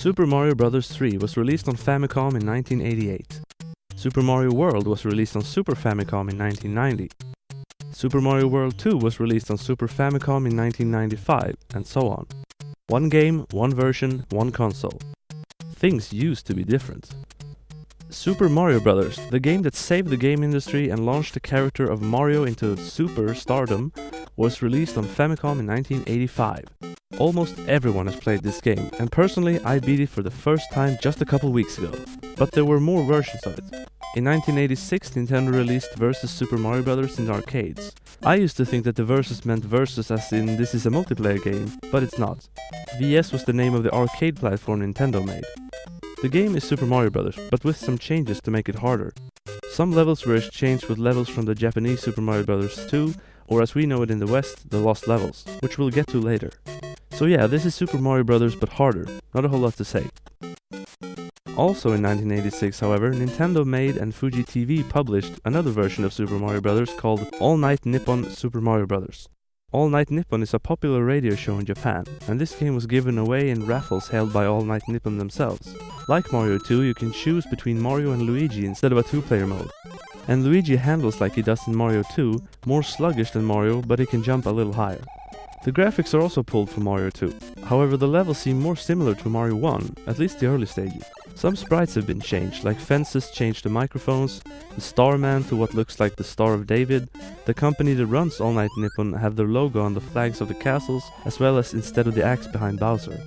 Super Mario Bros. 3 was released on Famicom in 1988. Super Mario World was released on Super Famicom in 1990. Super Mario World 2 was released on Super Famicom in 1995, and so on. One game, one version, one console. Things used to be different. Super Mario Bros., the game that saved the game industry and launched the character of Mario into super stardom, was released on Famicom in 1985. Almost everyone has played this game, and personally I beat it for the first time just a couple weeks ago. But there were more versions of it. In 1986, Nintendo released Versus Super Mario Bros. In arcades. I used to think that the Versus meant Versus as in this is a multiplayer game, but it's not. VS was the name of the arcade platform Nintendo made. The game is Super Mario Bros., but with some changes to make it harder. Some levels were exchanged with levels from the Japanese Super Mario Bros. 2, or as we know it in the West, the Lost Levels, which we'll get to later. So yeah, this is Super Mario Bros. But harder, not a whole lot to say. Also in 1986, however, Nintendo made and Fuji TV published another version of Super Mario Bros. Called All Night Nippon Super Mario Bros. All Night Nippon is a popular radio show in Japan, and this game was given away in raffles held by All Night Nippon themselves. Like Mario 2, you can choose between Mario and Luigi instead of a two-player mode. And Luigi handles like he does in Mario 2, more sluggish than Mario, but he can jump a little higher. The graphics are also pulled from Mario 2, however the levels seem more similar to Mario 1, at least the early stages. Some sprites have been changed, like fences changed to microphones, the Starman to what looks like the Star of David, the company that runs All Night Nippon have their logo on the flags of the castles, as well as instead of the axe behind Bowser.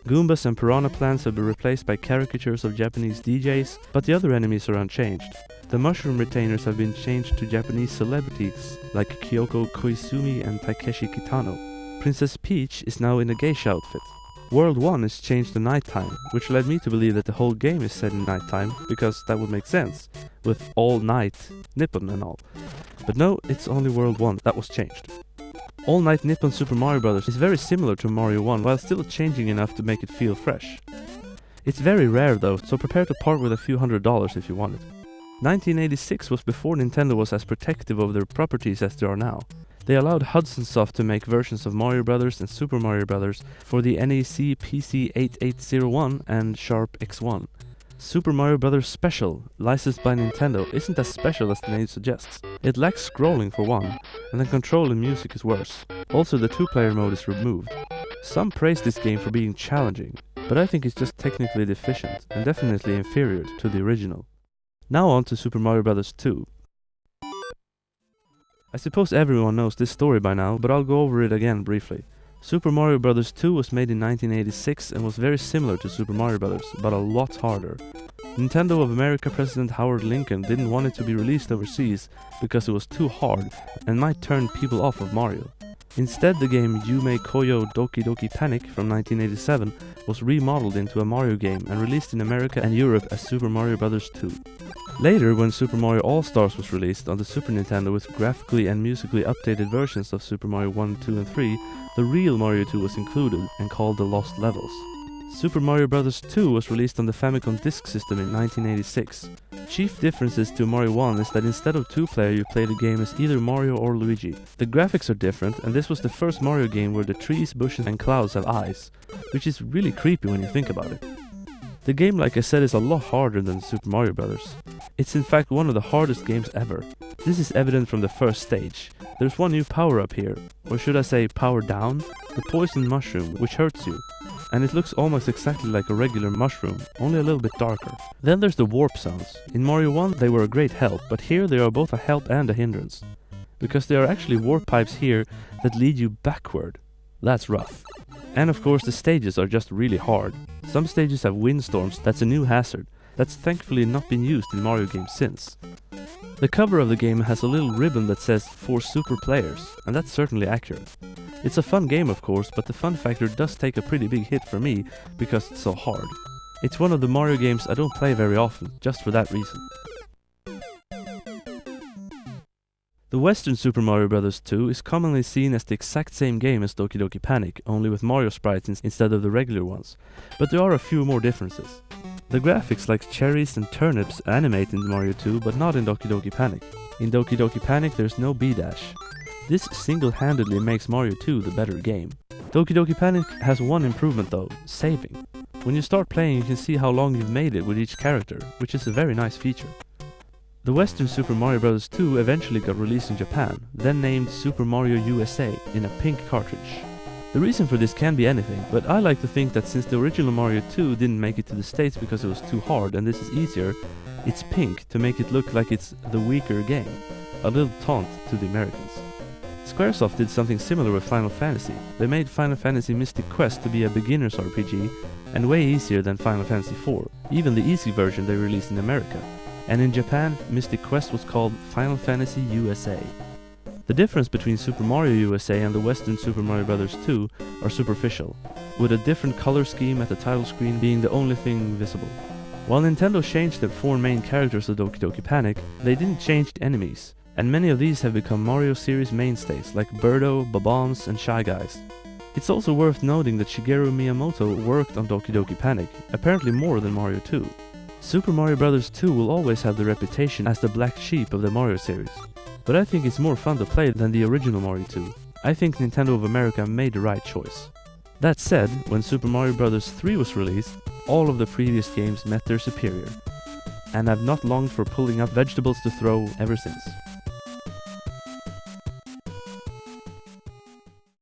Goombas and Piranha Plants have been replaced by caricatures of Japanese DJs, but the other enemies are unchanged. The mushroom retainers have been changed to Japanese celebrities like Kyoko Koizumi and Takeshi Kitano. Princess Peach is now in a geisha outfit. World 1 is changed to nighttime, which led me to believe that the whole game is set in nighttime, because that would make sense, with All Night Nippon and all. But no, it's only World 1 that was changed. All Night Nippon Super Mario Bros. Is very similar to Mario 1, while still changing enough to make it feel fresh. It's very rare though, so prepare to part with a few $100s if you want it. 1986 was before Nintendo was as protective of their properties as they are now. They allowed Hudson Soft to make versions of Mario Bros. And Super Mario Bros. For the NEC PC8801 and Sharp X1. Super Mario Bros. Special, licensed by Nintendo, isn't as special as the name suggests. It lacks scrolling for one, and the control and music is worse. Also the two-player mode is removed. Some praise this game for being challenging, but I think it's just technically deficient, and definitely inferior to the original. Now on to Super Mario Bros. 2. I suppose everyone knows this story by now, but I'll go over it again briefly. Super Mario Bros. 2 was made in 1986 and was very similar to Super Mario Bros., but a lot harder. Nintendo of America President Howard Lincoln didn't want it to be released overseas because it was too hard and might turn people off of Mario. Instead, the game Yume Kojo Doki Panic from 1987 was remodeled into a Mario game and released in America and Europe as Super Mario Bros. 2. Later, when Super Mario All-Stars was released on the Super Nintendo with graphically and musically updated versions of Super Mario 1, 2 and 3, the real Mario 2 was included and called the Lost Levels. Super Mario Bros. 2 was released on the Famicom Disk System in 1986. Chief differences to Mario 1 is that instead of two-player you play the game as either Mario or Luigi. The graphics are different, and this was the first Mario game where the trees, bushes and clouds have eyes, which is really creepy when you think about it. The game, like I said, is a lot harder than Super Mario Bros. It's in fact one of the hardest games ever. This is evident from the first stage. There's one new power-up here, or should I say power down, the poison mushroom, which hurts you. And it looks almost exactly like a regular mushroom, only a little bit darker. Then there's the warp zones. In Mario 1 they were a great help, but here they are both a help and a hindrance. Because there are actually warp pipes here that lead you backward. That's rough. And of course the stages are just really hard. Some stages have windstorms, that's a new hazard. That's thankfully not been used in Mario games since. The cover of the game has a little ribbon that says "For Super Players", and that's certainly accurate. It's a fun game of course, but the fun factor does take a pretty big hit for me, because it's so hard. It's one of the Mario games I don't play very often, just for that reason. The Western Super Mario Bros. 2 is commonly seen as the exact same game as Doki Panic, only with Mario sprites instead of the regular ones, but there are a few more differences. The graphics like cherries and turnips animate in Mario 2, but not in Doki Panic. In Doki Panic there's no B-dash. This single-handedly makes Mario 2 the better game. Doki Doki Panic has one improvement though, saving. When you start playing you can see how long you've made it with each character, which is a very nice feature. The Western Super Mario Bros. 2 eventually got released in Japan, then named Super Mario USA in a pink cartridge. The reason for this can be anything, but I like to think that since the original Mario 2 didn't make it to the States because it was too hard and this is easier, it's pink to make it look like it's the weaker game. A little taunt to the Americans. Squaresoft did something similar with Final Fantasy. They made Final Fantasy Mystic Quest to be a beginner's RPG and way easier than Final Fantasy IV, even the easy version they released in America. And in Japan, Mystic Quest was called Final Fantasy USA. The difference between Super Mario USA and the Western Super Mario Bros. 2 are superficial, with a different color scheme at the title screen being the only thing visible. While Nintendo changed the 4 main characters of Doki Doki Panic, they didn't change the enemies, and many of these have become Mario series mainstays like Birdo, bob-ombs and Shy Guys. It's also worth noting that Shigeru Miyamoto worked on Doki Doki Panic, apparently more than Mario 2. Super Mario Bros. 2 will always have the reputation as the black sheep of the Mario series, but I think it's more fun to play than the original Mario 2. I think Nintendo of America made the right choice. That said, when Super Mario Bros. 3 was released, all of the previous games met their superior, and I've not longed for pulling up vegetables to throw ever since.